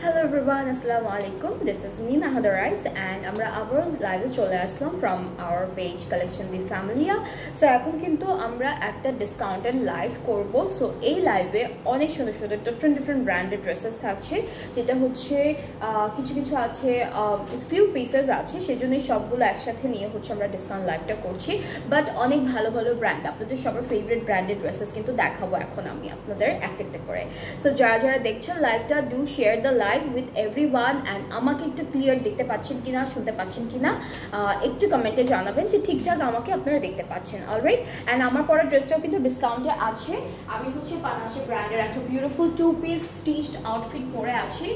Hello everyone, Assalamu alaikum. This is me Nahada Rice and আমরা আবার লাইভে চলে আসলাম from our page collection the familia. So এখন কিন্তু আমরা একটা ডিসকাউন্টেড লাইভ করব. সো এই লাইভে অনেক সুন্দর সুন্দর ডিফারেন্ট ব্র্যান্ডেড ড্রেসেস থাকছে, যেটা হচ্ছে কিছু কিছু আছে ফিউ পিসেস আছে, সেজন্যই সবগুলো একসাথে নিয়ে হচ্ছে আমরা ডিসকাউন্ট লাইভটা করছি। বাট অনেক ভালো ভালো ব্র্যান্ড, আপনাদের সবার ফেভারিট ব্র্যান্ডেড ড্রেসেস কিন্তু দেখাবো এখন আমি আপনাদের একটা একটা করে। সো যারা যারা দেখছেন লাইভটা, do share the live with everyone and আমাকে একটু ক্লিয়ার দেখতে পাচ্ছেন কিনা, শুনতে পাচ্ছেন কিনা একটু কমেন্টে জানাবেন যে ঠিকঠাক আমাকে আপনারা দেখতে পাচ্ছেন। অলরাইট, এন্ড আমার পরে ড্রেসটাও কিন্তু ডিসকাউন্টে আছে। আমি হচ্ছে পানাশে ব্র্যান্ডের একটা বিউটিফুল 2 পিস স্টিচড আউটফিট পরে আছি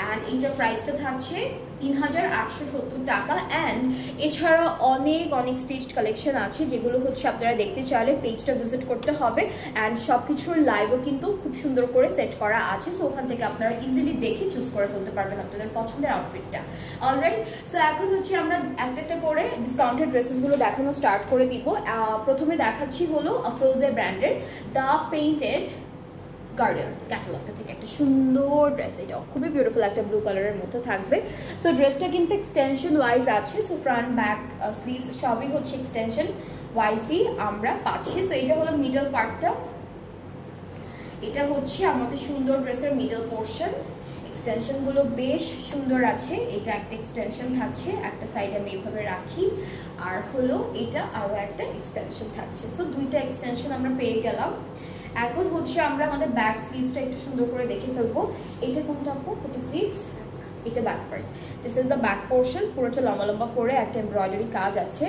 এন্ড এইটার প্রাইসটা থাকছে ৩৮৭০ টাকা। এন্ড এছাড়া অনেক স্টিচড কালেকশন আছে, যেগুলো হচ্ছে আপনারা দেখতে চাইলে পেজটা ভিজিট করতে হবে। এন্ড সব কিছুর লাইভও কিন্তু খুব সুন্দর করে সেট করা আছে, সো ওখান থেকে আপনারা ইজিলি দেখে চুজ করে ফেলতে পারবেন আপনাদের পছন্দের আউটফিটটা। অলরাইট, সো এখন হচ্ছে আমরা একটা করে ডিসকাউন্টেড ড্রেসেসগুলো দেখানো স্টার্ট করে দিব। প্রথমে দেখাচ্ছি হলো আফরোজা ব্র্যান্ডের দ্য পেইন্টেড গার্ডেন ক্যাটালগটা থেকে একটা সুন্দর ড্রেস। এটা খুবই বিউটিফুল, একটা ব্লু কালারের মধ্যে থাকবে। সো ড্রেসটা কিন্তু এক্সটেনশন ওয়াইজ আছে, সো ফ্রন্ট ব্যাক স্লিভস সবই হচ্ছে এক্সটেনশন ওয়াইজই আমরা পাচ্ছি। সো এটা হলো মিডল পার্টটা, এটা হচ্ছে আমাদের সুন্দর ড্রেসের মিডল পোর্শন। এক্সটেনশনগুলো বেশ সুন্দর আছে, এটা একটা এক্সটেনশন থাকছে, একটা সাইড আমি এইভাবে রাখি, আর হলো এটা আরও একটা এক্সটেনশন থাকছে। সো দুইটা এক্সটেনশন আমরা পেয়ে গেলাম। এখন হচ্ছে আমরা আমাদের ব্যাক স্লিভসটা একটু সুন্দর করে দেখে ফেলবো। এটা কোনটা আপু? এটা স্লিভস, এটা back part. This is the back portion, পুরোটা লম্বা লম্বা করে একটা এমব্রয়ডারি কাজ আছে।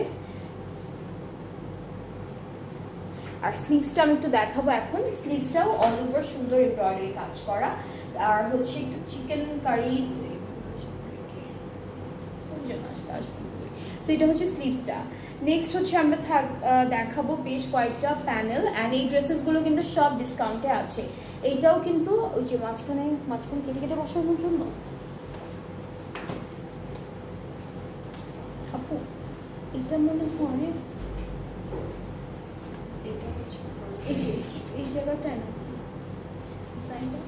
আর স্লিভসটা আমি একটু দেখাবো এখন। স্লিভসটাও অল ওভার সুন্দর এমব্রয়ডারি কাজ করা, আর হচ্ছে একটু চিকেন কারি, সো এটা হচ্ছে স্লিভসটা। নেক্সট হচ্ছে আমরা দেখাবো বেশ কয়েকটা প্যানেল, অ্যান্ড এই ড্রেসেসগুলো কিন্তু সব ডিসকাউন্টে আছে। এইটাও কিন্তু ওই যে মাঝখানে কেটে কেটে বসানোর জন্য আপু, এটা মনে হয় এই যে এই জায়গাটায় না ডিজাইনটা।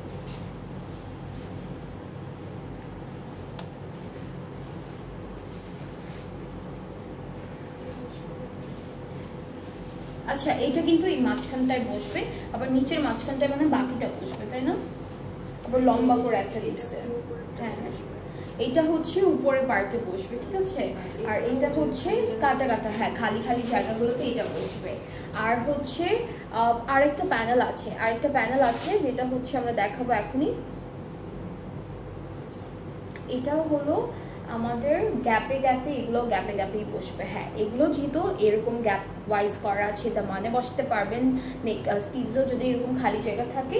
আচ্ছা, এটা কিন্তু এই মাঝখানটায় বসবে, আবার নিচের মাঝখানটায় মানে বাকিটা বসবে, তাই না? আবার লম্বা করে একটা দিচ্ছে। হ্যাঁ, এইটা হচ্ছে উপরে পার্টে বসবে, ঠিক আছে। আর এইটা হচ্ছে কাটা কাটা, হ্যাঁ, খালি খালি জায়গাগুলোতে এটা বসবে। আর হচ্ছে আরেকটা প্যানেল আছে যেটা হচ্ছে আমরা দেখাবো এখনই। এটাও হলো আমাদের গ্যাপে এগুলো গ্যাপেই বসবে। হ্যাঁ, এগুলো যেহেতু এরকম গ্যাপ ওয়াইজ করা আছে, তার মানে বসাতে পারবেন। স্লিভসও যদি এরকম খালি জায়গা থাকে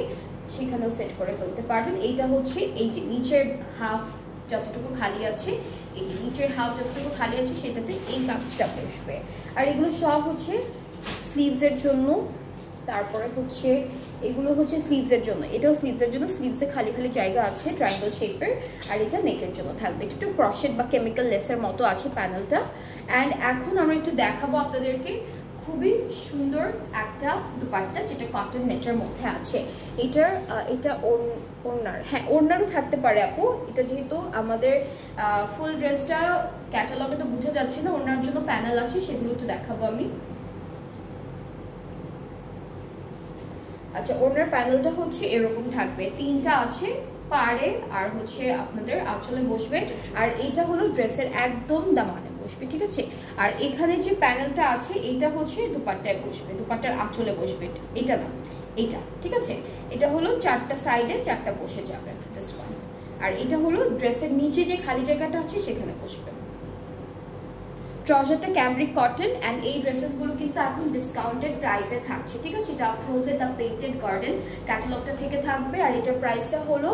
সেখানেও সেট করে ফেলতে পারবেন। এইটা হচ্ছে এই যে নিচের হাফ যতটুকু খালি আছে, এই যে নিচের হাফ যতটুকু খালি আছে সেটাতে এই কাজটা বসবে। আর এগুলো সব হচ্ছে স্লিভসের জন্য। তারপরে হচ্ছে এগুলো হচ্ছে স্লিভসের জন্য, এটাও স্লিভসের জন্য, স্লিভসে খালি খালি জায়গা আছে ট্রায়াঙ্গেল শেপের। আর এটা নেকের জন্য থাকবে, এটা একটু ক্রশেট বা কেমিক্যাল লেসের মতো আছে প্যানেলটা। অ্যান্ড এখন আমরা একটু দেখাবো আপনাদেরকে খুবই সুন্দর একটা দুপাট্টা, যেটা কটন নেটের মধ্যে আছে। এটা ওড়নার, হ্যাঁ ওড়নারও থাকতে পারে আপু। এটা যেহেতু আমাদের ফুল ড্রেসটা ক্যাটালগে তো বোঝা যাচ্ছে না, ওড়নার জন্য প্যানেল আছে, সেগুলো একটু দেখাবো আমি। আচ্ছা ওনার প্যানেলটা হচ্ছে এরকম থাকবে, তিনটা আছে পাড়ে আর হচ্ছে আপনাদের আঁচলে বসবে, আর এইটা হলো ড্রেসের একদম দামানে বসবে, ঠিক আছে। আর এখানে যে প্যানেলটা আছে এইটা হচ্ছে দুপাট্টায় বসবে, দুপাট্টার আঁচলে বসবে, এটা না এটা, ঠিক আছে। এটা হলো চারটা সাইডে চারটা বসে যাবে দিস ওয়ান, আর এটা হলো ড্রেসের নিচে যে খালি জায়গাটা আছে সেখানে বসবে। ট্রাউজারটা ক্যামব্রিক কটন অ্যান্ড এই ড্রেসেসগুলো কিন্তু এখন ডিসকাউন্টেড প্রাইসে থাকছে, ঠিক আছে। এটা আফরোজে দ্য পেইন্টেড গার্ডেন ক্যাটালগটা থেকে থাকবে, আর এটার প্রাইসটা হলো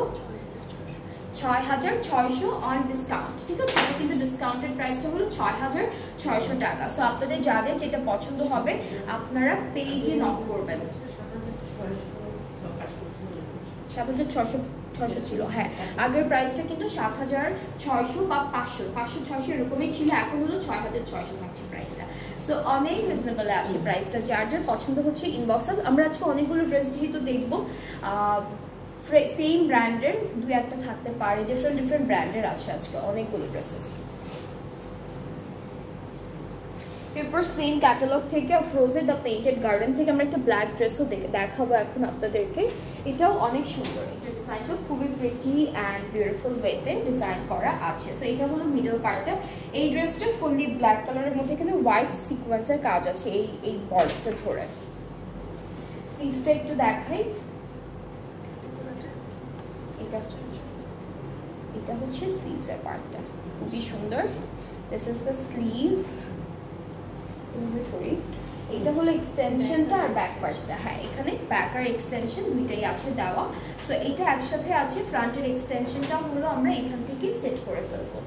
6600 অন ডিসকাউন্ট, ঠিক আছে। এটা কিন্তু ডিসকাউন্টেড প্রাইসটা হলো 6600 টাকা। সো আপনাদের যাদের যেটা পছন্দ হবে আপনারা পেজে নক করবেন। 7600 ছিল, হ্যাঁ আগের প্রাইসটা কিন্তু 7600 বা 500 এরকমই ছিল, এখন হলো 6600 থাকছে প্রাইসটা। সো অনেক রিজনেবল আছে প্রাইসটা, যার যার পছন্দ হচ্ছে ইনবক্স। আমরা আজকে অনেকগুলো ড্রেস যেহেতু দেখবো, সেম ব্র্যান্ডের দু একটা থাকতে পারে, ডিফারেন্ট ব্র্যান্ডের আছে আজকে অনেকগুলো ড্রেসেস। এরপর সেম ক্যাটালগ থেকে আফরোজে দ্য পেইন্টেড গার্ডেন থেকে আমরা একটা ব্ল্যাক ড্রেসও দেখাবো এখন আপনাদেরকে। এটাও অনেক সুন্দর, এটা ডিজাইনটা খুবই প্রিটি অ্যান্ড বিউটিফুল ওয়েতে ডিজাইন করা আছে। সো এটা হলো মিডল পার্টটা। এই ড্রেসটা ফুললি ব্ল্যাক কালারের মধ্যে এখানে হোয়াইট সিকোয়েন্সের কাজ আছে এই বর্ডারটা ধরে। স্লিভসটা একটু দেখাই, এটা হচ্ছে স্লিভসের পার্টটা, খুবই সুন্দর। দিস ইজ দ্য স্লিভ, এটা হলো এক্সটেনশনটা আর ব্যাক পার্টটা, হ্যাঁ এখানে ব্যাক আর এক্সটেনশন দুইটাই আছে দেওয়া। সো এটা একসাথে আছে, ফ্রন্টের এক্সটেনশনটা হলো আমরা এখান থেকে সেট করে ফেলবো।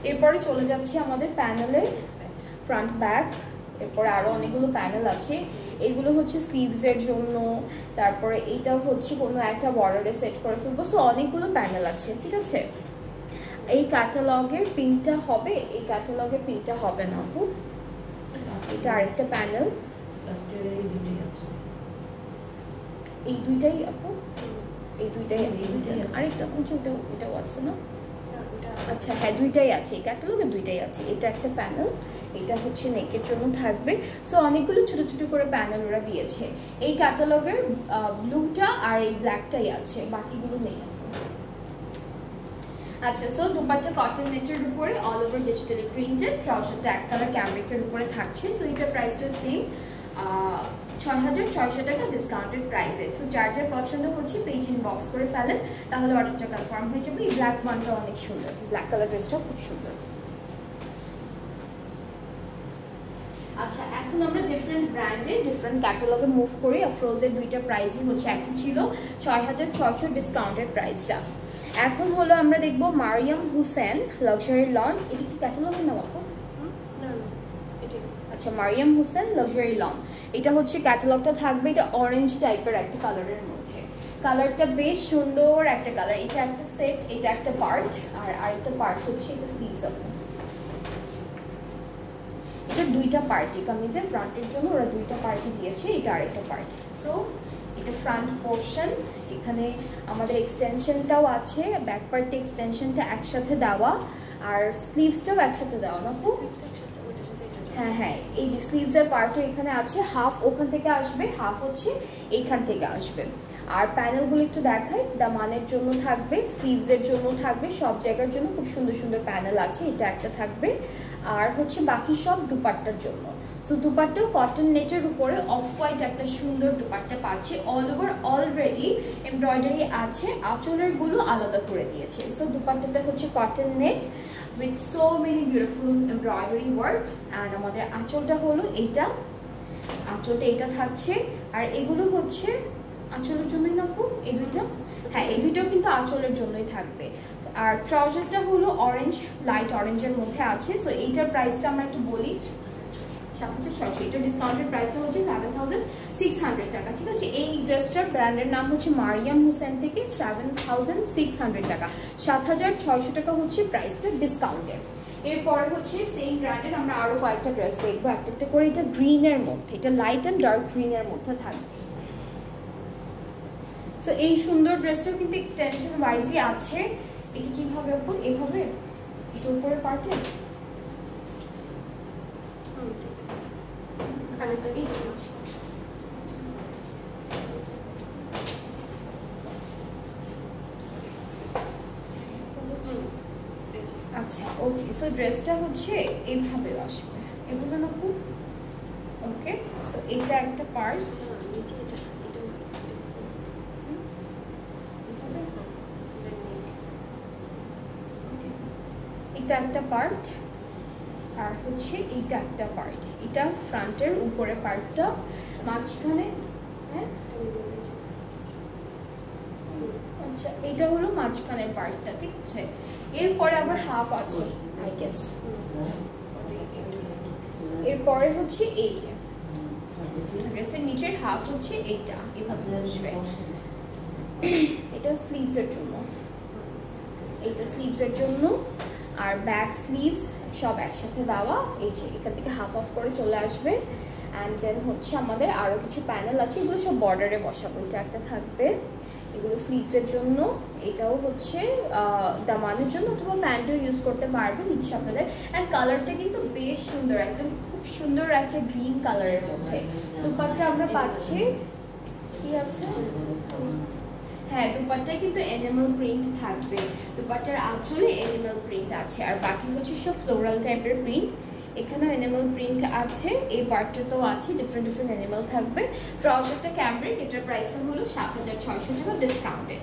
এরপরে চলে যাচ্ছে আমাদের প্যানেলে, ফ্রন্ট ব্যাক, এরপরে আরো অনেকগুলো প্যানেল আছে। এগুলো হচ্ছে স্লিভসের জন্য, তারপরে এইটাও হচ্ছে কোনো একটা বর্ডারে সেট করে ফেলবো। সো অনেকগুলো প্যানেল আছে, ঠিক আছে। এই ক্যাটালগের পিনটা হবে, এই ক্যাটালগের পিনটা হবে না আপু, এটা আরেকটা প্যানেল, এই দুইটাই আপু, এই দুইটাই আরেকটা ওটাও আছে না, আচ্ছা হ্যাঁ দুইটাই আছে, এই ক্যাটালগে দুইটাই আছে। এটা একটা প্যানেল, এটা হচ্ছে নেকের জন্য থাকবে। সো অনেকগুলো ছোট ছোট করে প্যানেল ওরা দিয়েছে। এই ক্যাটালগের ব্লুটা আর এই ব্ল্যাকটাই আছে, বাকিগুলো নেই। আচ্ছা সো দুপাট্টা কটন নেটের উপরে অল ওভার ডিজিটালি প্রিন্টেড, ট্রাউজারটা এক কালার ক্যামব্রিকের উপরে থাকছে। সো এটার প্রাইসটা সেম 6600 টাকা ডিসকাউন্টেড প্রাইসে। সো যার যার পছন্দ হচ্ছে পেজ ইনবক্স করে ফেলেন, তাহলে অর্ডারটা কনফার্ম হয়ে যাবে। এই ব্ল্যাক ওয়ানটা অনেক সুন্দর, ব্ল্যাক কালার ড্রেসটা খুব সুন্দর। আচ্ছা এখন আমরা ডিফারেন্ট ব্র্যান্ডে ডিফারেন্ট ক্যাটালগে মুভ করি। আফরোজের দুইটা প্রাইসই হচ্ছে একই ছিল, 6600 ডিসকাউন্টেড প্রাইসটা। এখন হলো আমরা দেখবো মারিয়াম হুসেন লাক্সারি লন, এটা কি ক্যাটালগের নাম আপু? আচ্ছা মারিয়াম হুসেন লাক্সারি লন, এটা হচ্ছে ক্যাটালগটা থাকবে। এটা অরেঞ্জ টাইপের একটা কালারের মধ্যে, কালারটা বেশ সুন্দর একটা কালার। এটা একটা সেট, এটা একটা পার্ট, আর আরেকটা পার্ট হচ্ছে এটা স্লিভস আপু। এটা দুইটা পার্টি, কামিজের ফ্রন্টের জন্য ওরা দুইটা পার্টি দিয়েছে, এটা আরেকটা পার্টি। সো এটা ফ্রন্ট পোর্শন, এখানে আমাদের এক্সটেনশনটাও আছে, ব্যাক পার্টে এক্সটেনশনটা একসাথে দেওয়া, আর স্লিভসটাও একসাথে দেওয়া না আপু? হ্যাঁ হ্যাঁ, এই যে স্লিভসের পার্টও এখানে আছে, হাফ ওখান থেকে আসবে, হাফ হচ্ছে এইখান থেকে আসবে। আর প্যানেলগুলো একটু দেখাই, দামানের জন্য থাকবে, স্লিভসের জন্য থাকবে, সব জায়গার জন্য খুব সুন্দর সুন্দর প্যানেল আছে। এটা একটা থাকবে, আর হচ্ছে বাকি সব দুপাট্টার জন্য। সো দুপাট্টাও কটন নেটের উপরে অফ হোয়াইট একটা সুন্দর দুপাট্টা পাচ্ছে, অল ওভার অলরেডি এমব্রয়ডারি আছে, আঁচলের গুলো আলাদা করে দিয়েছে। সো দুপাট্টাটা হচ্ছে cotton net with so many beautiful embroidery work, and আমাদের আঁচলটা হলো এইটা, আঁচলটা এটা থাকছে। আর এগুলো হচ্ছে আঁচলের জন্যই না আপু এই দুইটা? হ্যাঁ এই দুইটাও কিন্তু আঁচলের জন্যই থাকবে। আর ট্রাউজারটা হলো অরেঞ্জ, লাইট অরেঞ্জের মধ্যে আছে। সো এইটার প্রাইসটা আমরা একটু বলি, 7600, এটা ডিসকাউন্টেড প্রাইসটা হচ্ছে 7600 টাকা, ঠিক আছে। এই ড্রেসটার ব্র্যান্ডের নাম হচ্ছে মারিয়াম হুসেন থেকে 7600 টাকা, 7600 টাকা হচ্ছে প্রাইসটা ডিসকাউন্টেড। এরপরে হচ্ছে সেম ব্র্যান্ডের আমরা আরো কয়েকটা ড্রেস দেখবো একটা একটা করে। এটা গ্রিনের মধ্যে, এটা লাইট অ্যান্ড ডার্ক গ্রিনের মধ্যে থাকবে। সো এই সুন্দর ড্রেসটাও কিন্তু এক্সটেনশন ওয়াইজই আছে। এটা কিভাবে আপু? এভাবে এটা উপরে পার্টে আচ্ছা ওকে, সো ড্রেসটা হচ্ছে এইভাবে আসবে, এভাবে না খুব। ওকে, সো এটা একটা পার্ট, এটা একটা পার্ট, আর হচ্ছে এইটা একটা পার্ট। এটা ফ্রন্টের উপরে পার্টটা, মাঝখানে, হ্যাঁ আচ্ছা এটা হলো মাঝখানের পার্টটা, ঠিক আছে। এরপরে আবার হাফ আছে আই গেস। এরপরে হচ্ছে এই যে ড্রেসের নিচের হাফ হচ্ছে এইটা, এভাবে আসবে। এটা স্লিভসের জন্য, এইটা স্লিভসের জন্য, আর ব্যাক স্লিভস সব একসাথে দেওয়া। এই যে এখান থেকে হাফ অফ করে চলে আসবে। অ্যান্ড দেন হচ্ছে আমাদের আরও কিছু প্যানেল আছে, এগুলো সব বর্ডারে বসাবো। এটা একটা থাকবে, এগুলো স্লিভসের জন্য। এটাও হচ্ছে দামানের জন্য, অথবা প্যান্টও ইউজ করতে পারবেন ইচ্ছা আপনাদের। অ্যান্ড কালারটা কিন্তু বেশ সুন্দর, একদম খুব সুন্দর একটা গ্রিন কালারের মধ্যে। দুপাট্টা আমরা পাচ্ছি কি আছে, হ্যাঁ দুপাট্টায় কিন্তু অ্যানিমাল প্রিন্ট থাকবে। দুপাট্টার আঁচলে অ্যানিমাল প্রিন্ট আছে, আর বাকি হচ্ছে সব ফ্লোরাল টাইপের প্রিন্ট। এখানেও অ্যানিমাল প্রিন্ট আছে, এই পার্টটাতেও আছে, ডিফারেন্ট ডিফারেন্ট অ্যানিমাল থাকবে। ট্রাউজারটা ক্যামব্রিক, এটার প্রাইসটা হলো 7600 টাকা ডিসকাউন্টেড।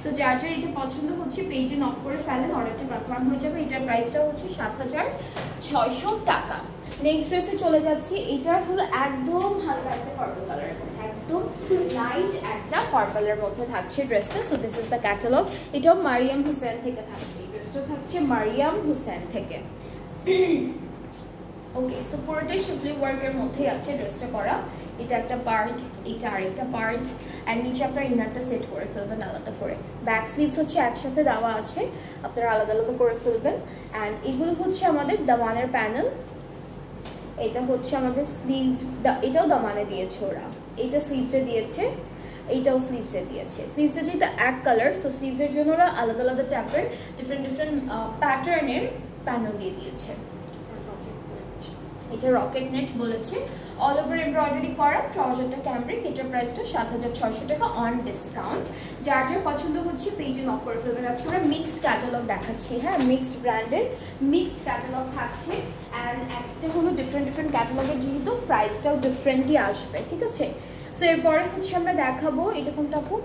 সো যার যার এটা পছন্দ হচ্ছে পেজে নক করে ফেলেন, অর্ডারটা কনফার্ম হয়ে যাবে। এটার প্রাইসটা হচ্ছে 7600 টাকা। নেক্সট ড্রেসে চলে যাচ্ছি। এটার হলো একদম হালকা একটা পার্পল কালারের মধ্যে, একদম লাইট একটা পার্পলের মধ্যে থাকছে ড্রেসটা। So this is the catalogue. এটাও মারিয়াম হুসেন থেকে থাকছে, এই ড্রেসটা থাকছে মারিয়াম হুসেন থেকে। ওকে, সো পুরোটাই শিফলি ওয়ার্কের মধ্যেই আছে ড্রেসটা করা। এটা একটা পার্ট, এটা আরেকটা পার্ট, আর নিচে আপনার ইনারটা সেট করে ফেলবেন আলাদা করে। ব্যাক স্লিভস হচ্ছে একসাথে দেওয়া আছে, আপনারা আলাদা আলাদা করে ফেলবেন। অ্যান্ড এগুলো হচ্ছে আমাদের দামানের প্যানেল। এটা হচ্ছে আমাদের স্লিভ, এটাও দামানে দিয়েছে ওরা, এইটা স্লিভসে দিয়েছে, এইটাও স্লিভসে দিয়েছে। স্লিভসে যেটা এক কালার, সো স্লিভসের জন্য ওরা আলাদা আলাদা টাইপের ডিফারেন্ট ডিফারেন্ট প্যাটার্নের প্যানেল দিয়ে দিয়েছে। এটা রকেট নেট বলেছে, অল ওভার এমব্রয়ডারি করা। ট্রাউজারটা ক্যামব্রিক, এটার প্রাইসটা 7600 টাকা অন ডিসকাউন্ট। যার যার পছন্দ হচ্ছে পেজে নক করে ফেলবেন। আজকে আমরা মিক্সড ক্যাটালগ দেখাচ্ছি, হ্যাঁ মিক্সড ব্র্যান্ডের মিক্সড ক্যাটালগ থাকছে। অ্যান্ড একটা হলো ডিফারেন্ট ডিফারেন্ট ক্যাটালগের, যেহেতু প্রাইসটাও ডিফারেন্টই আসবে, ঠিক আছে। সো এরপরে হচ্ছে আমরা দেখাবো, এটা কোনটা আপু?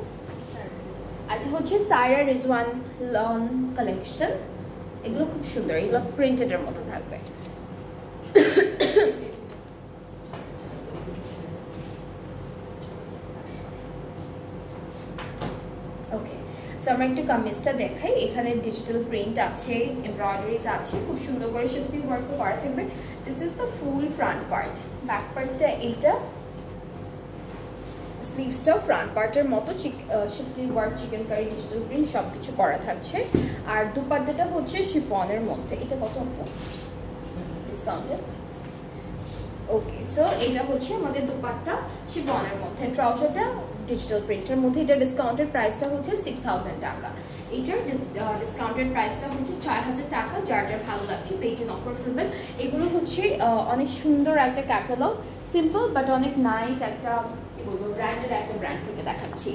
আর এটা হচ্ছে সায়রা রিজওয়ান লন কালেকশন। এগুলো খুব সুন্দর, এগুলো প্রিন্টেডের মতো থাকবে। ওকে, সো আমরা একটু কামিজটা দেখাই। এখানে ডিজিটাল প্রিন্ট আছে, এমব্রয়ডারিজ আছে, খুব সুন্দর করে শিফলি ওয়ার্ক করা থাকবে। This is the full front part. Back পার্টটা এইটা, স্লিভসটাও ফ্রন্ট পার্টের মতো schiffli work, chikankari, digital print সব কিছু করা থাকছে। আর দুপাট্টাটা হচ্ছে শিফনের মধ্যে। এটা কত ডিসকাউন্টেড? ওকে, সো এটা হচ্ছে আমাদের দুপাট্টা শিফনের মধ্যে। ট্রাউজারটা ডিজিটাল প্রিন্টের মধ্যে, এটা ডিসকাউন্টেড প্রাইসটা হচ্ছে 6000 টাকা। এটার ডিসকাউন্টেড প্রাইসটা হচ্ছে 6000 টাকা। যার যার ভালো লাগছে পেজে নক করে ফেলবেন। এগুলো হচ্ছে অনেক সুন্দর একটা ক্যাটালগ, সিম্পল বাট অনেক নাইস একটা কি বলবো ব্র্যান্ডের একটা ব্র্যান্ড থেকে দেখাচ্ছি।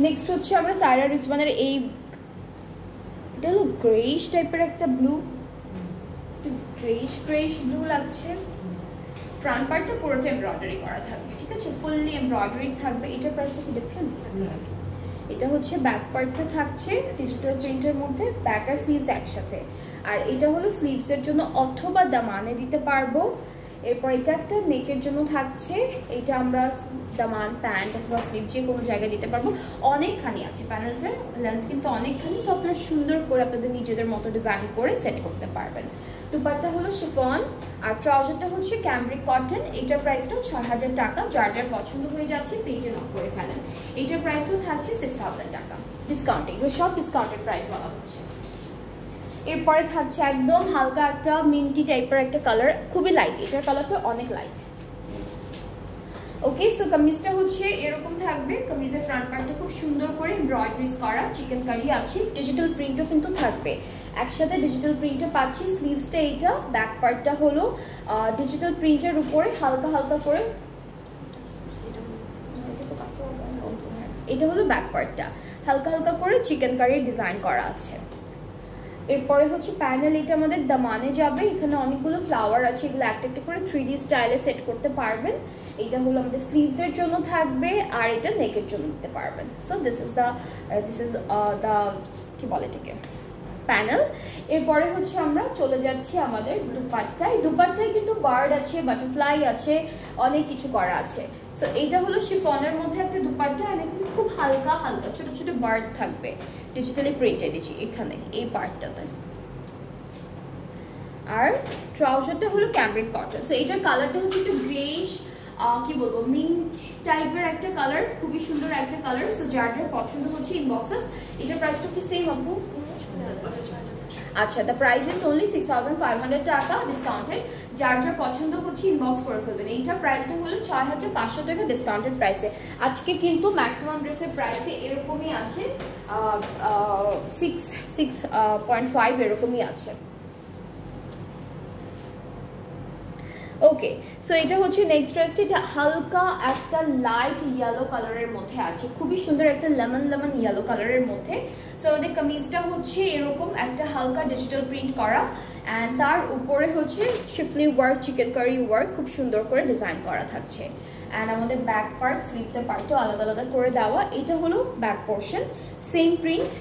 নেক্সট হচ্ছে আমরা সায়রা রিজওয়ানের এই, এটা হলো গ্রেইশ টাইপের একটা ব্লু, একটু গ্রেইশ ব্লু লাগছে। ফ্রন্ট পার্টটা পুরোটা এমব্রয়ডারি করা থাকবে, ঠিক আছে, ফুললি এমব্রয়ডারি থাকবে। এটার প্রাইসটা কি ডিফারেন্ট? এটা হচ্ছে ব্যাক পার্টটা থাকছে ডিজিটাল প্রিন্টের মধ্যে, ব্যাক আর স্লিভস একসাথে। আর এটা হলো স্লিভসের জন্য অথবা দামানে দিতে পারবো। এরপর এটা একটা নেকের জন্য থাকছে, এটা আমরা দামান প্যান্ট অথবা স্লিভ যে কোনো জায়গায় দিতে পারবো। অনেকখানি আছে, প্যানেলটার লেন্থ কিন্তু অনেকখানি, সো আপনারা সুন্দর করে আপনাদের নিজেদের মতো ডিজাইন করে সেট করতে পারবেন। দুপাট্টা হলো শিফন, আর ট্রাউজারটা হচ্ছে ক্যামব্রিক কটন। এটার প্রাইসটাও 6000 টাকা। যার যার পছন্দ হয়ে যাচ্ছে পেজে নক করে ফেলেন। এটার প্রাইসটাও থাকছে 6000 টাকা ডিসকাউন্টে। এগুলো সব ডিসকাউন্টেড প্রাইস বলা হচ্ছে। এরপরে থাকছে একদম হালকা একটা মিন্টি টাইপের একটা কালার, খুবই লাইট, এটার কালারটা অনেক লাইট। ওকে, সো কামিজটা হচ্ছে এরকম থাকবে। কামিজের ফ্রন্ট পার্টটা খুব সুন্দর করে এমব্রয়ডারিজ করা, চিকেন কারি আছে, ডিজিটাল প্রিন্টও কিন্তু থাকবে। একসাথে ডিজিটাল প্রিন্টটা পাচ্ছি। স্লিভসটা এইটা, ব্যাক পার্টটা হলো ডিজিটাল প্রিন্টের উপরে হালকা হালকা করে, এটা হলো ব্যাক পার্টটা, হালকা হালকা করে চিকেন কারির ডিজাইন করা আছে। এরপরে হচ্ছে প্যানেল, এটা আমাদের দামানে যাবে। এখানে অনেকগুলো ফ্লাওয়ার আছে, এগুলো একটা একটা করে 3D স্টাইলে সেট করতে পারবেন। এটা হলো আমাদের স্লিভসের জন্য থাকবে, আর এটা নেকের জন্য দিতে পারবেন। সো দিস ইজ দ্য কি বলে এটাকে প্যানেল। এরপরে হচ্ছে আমরা চলে যাচ্ছি আমাদের দুপাট্টায়। দুপাট্টায় কিন্তু বার্ড আছে, বাটারফ্লাই আছে, অনেক কিছু করা আছে। সো এইটা হলো শিফনের মধ্যে একটা দুপাট্টা, আর এখানে খুব হালকা হালকা ছোট ছোট বার্ড থাকবে, ডিজিটালি প্রিন্টেড এখানে এই পার্টটাতে। আর ট্রাউজারটা হলো ক্যামব্রিক কটন। সো এইটার কালারটা হচ্ছে একটু গ্রেইশ, কি বলবো, মিন্ট টাইপের একটা কালার, খুবই সুন্দর একটা কালার। সো যার যার পছন্দ হচ্ছে ইনবক্সেস। এটার প্রাইসটা কি সেম আপু? আচ্ছা, দ্য প্রাইস ইজ অনলি 6500 টাকা ডিসকাউন্টেড। যার যার পছন্দ হচ্ছে ইনবক্স করে ফেলবেন। এইটার প্রাইসটা হলো 6500 টাকা ডিসকাউন্টেড প্রাইসে। আজকে কিন্তু ম্যাক্সিমাম ড্রেসের প্রাইসটা এরকমই আছে, 6.5 এরকমই আছে। ওকে, সো এটা হচ্ছে নেক্সট ড্রেসটি। এটা হালকা একটা লাইট ইয়েলো কালারের মধ্যে আছে, খুবই সুন্দর একটা লেমন ইয়েলো কালারের মধ্যে। সো আমাদের কামিজটা হচ্ছে এরকম একটা হালকা ডিজিটাল প্রিন্ট করা, অ্যান্ড তার উপরে হচ্ছে শিফলি ওয়ার্ক, চিকেন কারি ওয়ার্ক খুব সুন্দর করে ডিজাইন করা থাকছে। অ্যান্ড আমাদের ব্যাক পার্ট, স্লিভসের পার্টটাও আলাদা আলাদা করে দেওয়া। এটা হলো ব্যাক পোর্শন, সেম প্রিন্ট।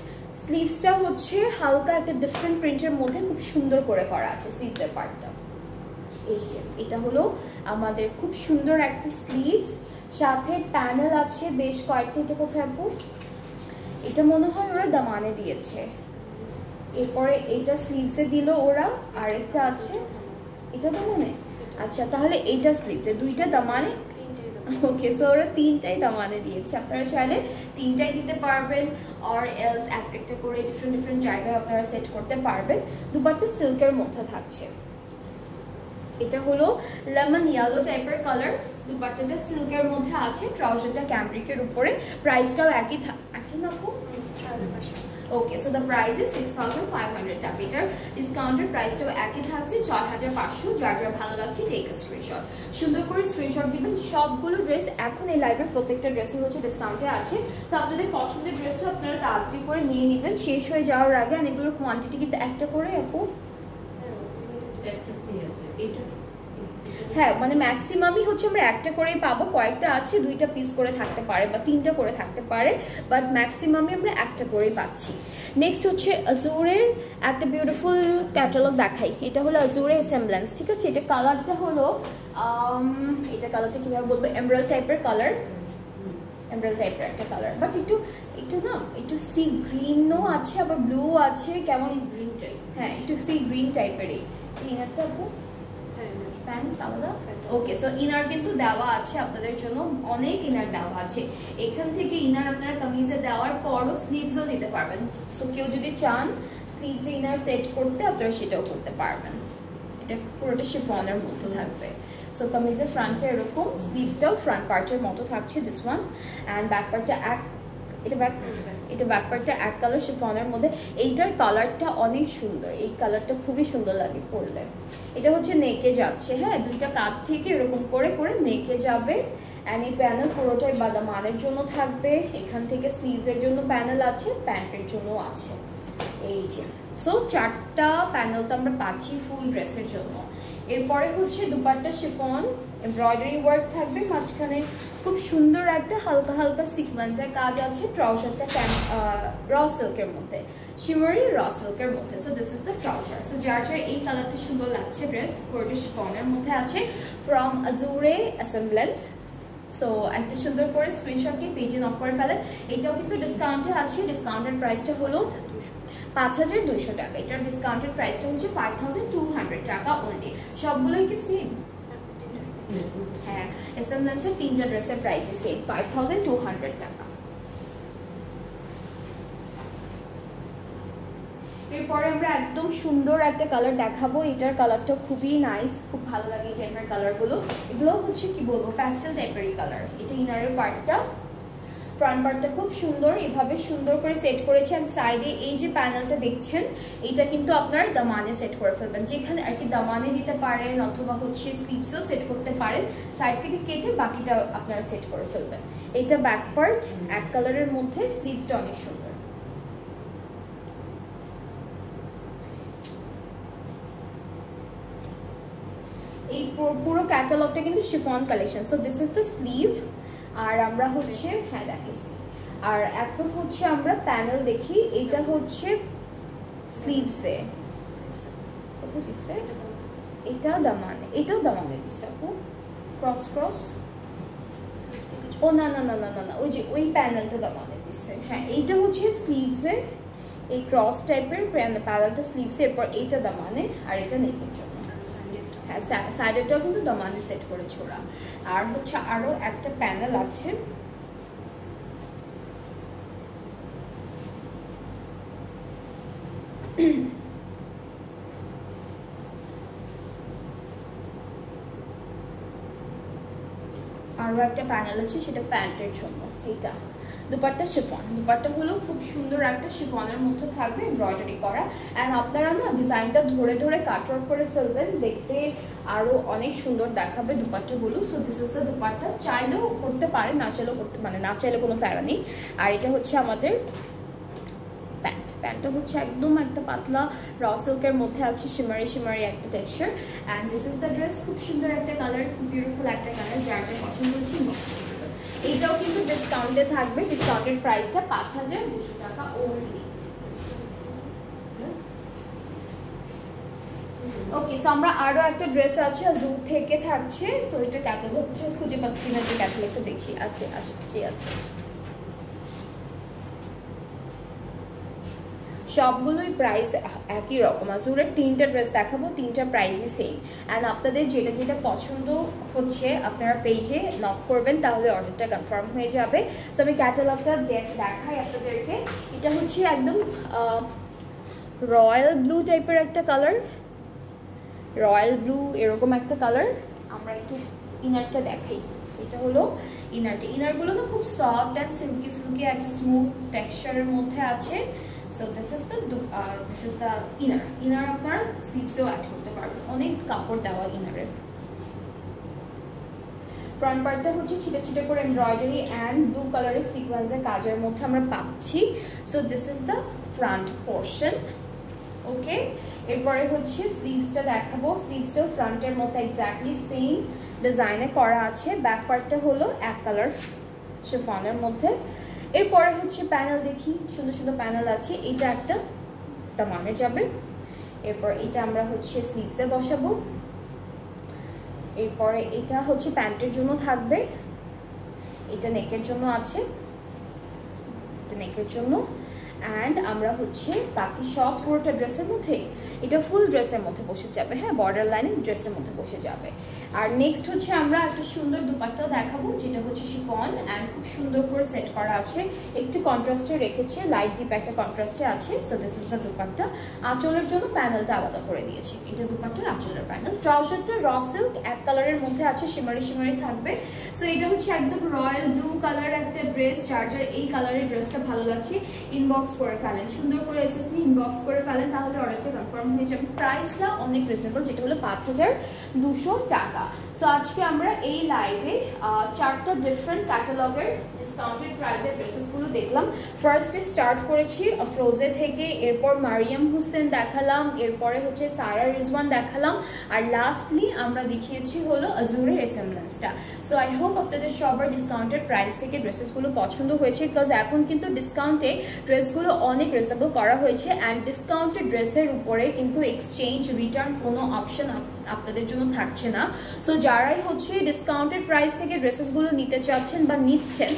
স্লিভসটা হচ্ছে হালকা একটা ডিফারেন্ট প্রিন্টের মধ্যে খুব সুন্দর করে করা আছে স্লিভসের পার্টটা। এই যে এটা হলো আমাদের খুব সুন্দর একটা স্লিভস, সাথে প্যানেল আছে বেশ কয়েকটা। এটা কোথায় আপু? এটা মনে হয় ওরা দামানে দিয়েছে। এরপরে এটা স্লিভসে দিল ওরা, আরেকটা আছে এটা দামানে। আচ্ছা, তাহলে এইটা স্লিভসে, দুইটা দামানে। ওকে, সো ওরা তিনটাই দামানে দিয়েছে। আপনারা চাইলে তিনটাই দিতে পারবেন, অর এলস একটা একটা করে ডিফারেন্ট জায়গায় আপনারা সেট করতে পারবেন। দুপাট্টা সিল্কের মধ্যে থাকছে। এটা হলো লেমন ইয়েলো টাইপের কালার, দুপাট্টাটা সিল্কের মধ্যে আছে, ট্রাউজারটা ক্যামব্রিকের উপরে। প্রাইসটাও একই না আপু? ওকে, সো দ্য প্রাইস ইজ 6500 টাকা। এটার ডিসকাউন্টের প্রাইসটাও একই থাকছে, 6500। যার যার ভালো লাগছে টেক আ স্ক্রিনশট, সুন্দর করে স্ক্রিনশট দিবেন। সবগুলো ড্রেস এখন এই লাইভের প্রত্যেকটা ড্রেসই হচ্ছে ডিসকাউন্টে আছে। সো আপনাদের পছন্দের ড্রেসটা আপনারা তাড়াতাড়ি করে নিয়ে নেবেন শেষ হয়ে যাওয়ার আগে। আর এগুলোর কোয়ান্টিটি কিন্তু একটা করে আপু? হ্যাঁ, মানে ম্যাক্সিমামই হচ্ছে আমরা একটা করেই পাবো, কয়েকটা আছে দুইটা পিস করে থাকতে পারে বা তিনটা করে থাকতে পারে, বাট ম্যাক্সিমামই আমরা একটা করেই পাচ্ছি। নেক্সট হচ্ছে আজুরের একটা বিউটিফুল ক্যাটালগ দেখাই। এটা হলো আজুরে অ্যাসেম্বলেন্স, ঠিক আছে? এটা কালারটা হলো এটা কালারটা কীভাবে বলবো, এমরাল্ড টাইপের কালার, এমরাল্ড টাইপের একটা কালার, বাট একটু না একটু সি গ্রিনও আছে, আবার ব্লু আছে, কেমন গ্রিন টাইপ। হ্যাঁ, একটু সি গ্রিন টাইপেরই। ইনারটা আপু প্যান্ট আলাদা। ওকে, সো ইনার কিন্তু দেওয়া আছে আপনাদের জন্য, অনেক ইনার দেওয়া আছে। এখান থেকে ইনার আপনারা কামিজে দেওয়ার পরও স্লিভসও দিতে পারবেন। সো কেউ যদি চান স্লিভসে ইনার সেট করতে, আপনারা সেটাও করতে পারবেন। এটা পুরোটা শিফনের মধ্যে থাকবে। সো কামিজের ফ্রন্টে এরকম, স্লিভসটাও ফ্রন্ট পার্টের মতো থাকছে দিস ওয়ান। অ্যান্ড ব্যাক পার্টটা এটা ব্যাক পার্টটা এক কালার শিফনের মধ্যে। এইটার কালারটা অনেক সুন্দর, এই কালারটা খুবই সুন্দর লাগে পরলে। এটা হচ্ছে নেকে যাচ্ছে, হ্যাঁ, দুইটা কাঁধ থেকে এরকম করে করে নেকে যাবে। অ্যান্ড এই প্যানেল পুরোটাই বাদামানের জন্য থাকবে। এখান থেকে স্লিভসের জন্য প্যানেল আছে, প্যান্টের জন্য আছে। এই যে সো চারটা প্যানেল তো আমরা পাচ্ছি ফুল ড্রেসের জন্য। এরপরে হচ্ছে দুপাট্টা শিফন, এমব্রয়ডারি ওয়ার্ক থাকবে, মাঝখানে খুব সুন্দর একটা হালকা হালকা সিকোয়েন্সের কাজ আছে। ট্রাউজারটা র সিল্কের মধ্যে, শিমারি র সিল্কের মধ্যে। So this is the trouser. So যার যার এই কালারটা সুন্দর লাগছে, ড্রেস পুরোটা শিফনের মধ্যে আছে, ফ্রম আজুরে অ্যাসেম্বলেন্স। সো একটা সুন্দর করে স্ক্রিনশট দিয়ে পেজে নক করে ফেলেন। এটাও কিন্তু ডিসকাউন্টে আছে, ডিসকাউন্টের প্রাইসটা হলো 5200 টাকা। এটার ডিসকাউন্টেড প্রাইসটা হচ্ছে 5200 টাকা অনলি। সবগুলোই কি সেম? হ্যাঁ, অ্যাসেম্বলেন্সের তিনটা ড্রেসের প্রাইসই সেম, 5200 টাকা। এরপরে আমরা একদম সুন্দর একটা কালার দেখাবো। এটার কালারটা খুবই নাইস, খুব ভালো লাগে এই টাইপের কালারগুলো। এগুলো হচ্ছে কি বলবো, প্যাস্টেল টাইপেরই কালার। এটা ইনারের পার্টটা, ফ্রন্ট পার্টটা খুব সুন্দর, এভাবে সুন্দর করে সেট করেছে। আর সাইডে এই যে প্যানেলটা দেখছেন, এটা কিন্তু আপনার দামানে সেট করে ফেলবেন, যেখানে আর কি দামানে দিতে পারেন, অথবা হচ্ছে স্লিভসও সেট করতে পারেন। সাইড থেকে কেটে বাকিটা আপনারা সেট করে ফেলবেন। এটা ব্যাক পার্ট এক কালারের মধ্যে, স্লিভসটা অনেক সুন্দর। এই পুরো ক্যাটালগটা কিন্তু chiffon collection. So this is the sleeve. আর আমরা হচ্ছে হ্যাঁ দেখাইছি। আর এখন হচ্ছে আমরা প্যানেল দেখি। এটা হচ্ছে স্লিভসে কোথায় দিচ্ছে, এটা দামানে, এটাও দামানে দিচ্ছে আপু, ক্রস ক্রস। ও না না না না না না, ওই যে ওই প্যানেলটা দামানে দিচ্ছে। হ্যাঁ এইটা হচ্ছে স্লিভসের এই ক্রস টাইপের প্যানেলটা স্লিভসে, এরপর এইটা দামানে আর এটা নেকের জন্য। হ্যাঁ সাইডেরটাও কিন্তু দামানে সেট করেছে ওরা। আর হচ্ছে আরো একটা প্যানেল আছে, আরো একটা প্যানেল আছে, সেটা প্যান্টের জন্য। এইটা দুপাট্টা শিফন, দুপাট্টা হলো খুব সুন্দর একটা শিফনের মধ্যে থাকবে এমব্রয়ডারি করা। অ্যান্ড আপনারা না ডিজাইনটা ধরে ধরে কাটওয়ার্ক করে ফেলবেন, দেখতে আরো অনেক সুন্দর দেখাবে দুপাট্টাগুলো। So this is the dupatta, চাইলেও করতে পারেন, না চাইলেও করতে, মানে না চাইলে কোনো প্যারা নেই। আর এটা হচ্ছে আমাদের প্যান্ট। প্যান্টটা হচ্ছে একদম একটা পাতলা র সিল্কের মধ্যে আছে, শিমারি শিমারি একটা texture. And this is the dress, খুব সুন্দর একটা কালার, খুব বিউটিফুল একটা কালার, যার যার পছন্দ হচ্ছে ইনবক্স করে দেবেন। এইটাও কিন্তু ডিসকাউন্টে থাকবে, ডিসকাউন্টেড প্রাইসটা 5200 টাকা ওনলি। ওকে, সো আমরা আরো একটা ড্রেস আছে জু থেকে থাকছে। সো এটা ক্যাটালগটা খুঁজে পাচ্ছি না, যে ক্যাটালগটা দেখি, আছে আশেপাশে আছে। সবগুলোই প্রাইস একই রকম। আজুরের 3টা ড্রেস দেখাবো, 3টা প্রাইসই সেম। অ্যান্ড আপনাদের যেটা যেটা পছন্দ হচ্ছে আপনারা পেজে নক করবেন, তাহলে অর্ডারটা কনফার্ম হয়ে যাবে। সো আমি ক্যাটালগটা দেখাই আপনাদেরকে। এটা হচ্ছে একদম রয়্যাল ব্লু টাইপের একটা কালার, রয়্যাল ব্লু এরকম একটা কালার। আমরা একটু ইনারটা দেখাই। এটা হলো ইনারটা, ইনারগুলো না খুব সফট অ্যান্ড সিল্কি সিল্কি একটা স্মুথ টেক্সচারের মধ্যে আছে। So this is the inner. Inner আপনার স্লিভসেও অ্যাড করতে পারবেন, অনেক কাপড় দেওয়া ইনারের। ফ্রন্ট পার্টটা হচ্ছে ছিটে ছিটে করে এমব্রয়ডারি অ্যান্ড ব্লু কালারের সিকোয়েন্সের কাজের মধ্যে আমরা পাচ্ছি। So this is the front portion. Okay, এরপরে হচ্ছে স্লিভসটা দেখাবো। স্লিভসটাও ফ্রন্টের মতো এক্স্যাক্টলি সেম ডিজাইনে করা আছে। ব্যাক পার্টটা হলো এক কালার শিফনের মধ্যে। এরপরে হচ্ছে প্যানেল দেখি, সুন্দর সুন্দর প্যানেল আছে। এইটা একটা দামানে যাবে, এরপর এটা আমরা হচ্ছে স্লিভসে বসাবো। এরপরে এটা হচ্ছে প্যান্টের জন্য থাকবে, এটা নেকের জন্য আছে, এটা নেকের জন্য। অ্যান্ড আমরা হচ্ছে বাকি সব পুরোটা ড্রেসের মধ্যে, এটা ফুল ড্রেসের মধ্যে বসে যাবে। হ্যাঁ, বর্ডার লাইনে ড্রেসের মধ্যে বসে যাবে। আর নেক্সট হচ্ছে আমরা একটা সুন্দর দুপাট্টাও দেখাবো, যেটা হচ্ছে শিফন অ্যান্ড খুব সুন্দর করে সেট করা আছে, একটু কন্ট্রাস্টে রেখেছে, লাইট ডিপ একটা কন্ট্রাস্টে আছে। So this is the dupatta. আঁচলের জন্য প্যানেলটা আলাদা করে দিয়েছি, এটা দুপাট্টার আঁচলের প্যানেল। ট্রাউজারটা র সিল্ক এক কালারের মধ্যে আছে, শিমারি শিমারি থাকবে। সো এটা হচ্ছে একদম রয়্যাল ব্লু কালার একটা ড্রেস, যার যার এই কালারের ড্রেসটা ভালো লাগছে ইনবক্স করে ফেলেন, সুন্দর করে এসএস নিয়ে ইনবক্স করে ফেলেন, তাহলে অর্ডারটা কনফার্ম হয়ে যাবে। প্রাইসটা অনেক রিজনেবল, যেটা হলো 5200 টাকা। সো আজকে আমরা এই লাইভে 4টা ডিফারেন্ট ক্যাটালগের ডিসকাউন্টেড প্রাইসের ড্রেসেসগুলো দেখলাম। ফার্স্টে স্টার্ট করেছি ফ্রোজে থেকে, এরপর মারিয়াম হোসেন দেখালাম, এরপরে হচ্ছে সারা রিজওয়ান দেখালাম, আর লাস্টলি আমরা দেখিয়েছি হলো আজুরের এসেম্বলেন্সটা। সো আই হোপ আপনাদের সবার ডিসকাউন্টেড প্রাইস থেকে ড্রেসেসগুলো পছন্দ হয়েছে, বিকজ এখন কিন্তু ডিসকাউন্টে ড্রেসগুলো অনেক রিজনেবল করা হয়েছে। অ্যান্ড ডিসকাউন্টেড ড্রেসের উপরে কিন্তু এক্সচেঞ্জ রিটার্ন কোনো অপশন আপনাদের জন্য থাকছে না। সো যারাই হচ্ছে ডিসকাউন্টেড প্রাইস থেকে ড্রেসেসগুলো নিতে চাচ্ছেন বা নিচ্ছেন,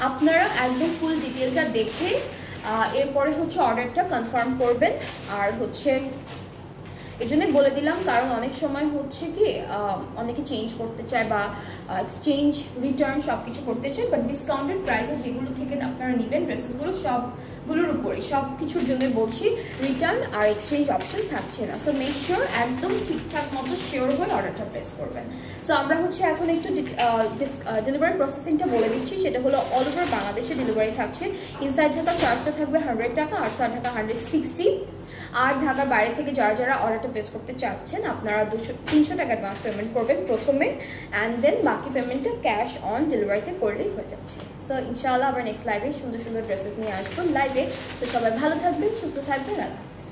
আপনারা একদম ফুল ডিটেলটা দেখে এরপরে হচ্ছে অর্ডারটা কনফার্ম করবেন। আর হচ্ছে এই জন্য বলে দিলাম, কারণ অনেক সময় হচ্ছে কি অনেকে চেঞ্জ করতে চায় বা এক্সচেঞ্জ রিটার্ন সব কিছু করতে চায়, বাট ডিসকাউন্টেড প্রাইসে যেগুলো থেকে আপনারা নেবেন ড্রেসেসগুলো সবগুলোর উপরে, সব কিছুর জন্য বলছি রিটার্ন আর এক্সচেঞ্জ অপশন থাকছে না। সো মেক শিওর একদম ঠিকঠাক মতো শিওর হয়ে অর্ডারটা প্লেস করবেন। সো আমরা হচ্ছে এখন একটু ডেলিভারি প্রসেসিংটা বলে দিচ্ছি, সেটা হলো অল ওভার বাংলাদেশে ডেলিভারি থাকছে। ইনসাইড ঢাকা চার্জটা থাকবে 100 টাকা, আউটসাইড ঢাকা 160। আর ঢাকার বাইরে থেকে যারা যারা অর্ডারটা প্লেস করতে চাচ্ছেন, আপনারা 300 টাকা অ্যাডভান্স পেমেন্ট করবেন প্রথমে, অ্যান্ড দেন বাকি পেমেন্টটা ক্যাশ অন ডেলিভারিতে করলেই হয়ে যাচ্ছে। সো ইনশাআল্লাহ আবার নেক্সট লাইভে সুন্দর সুন্দর ড্রেসেস নিয়ে আসবো লাইভে। তো সবাই ভালো থাকবেন, সুস্থ থাকবেন, আল্লাহ হাফেজ।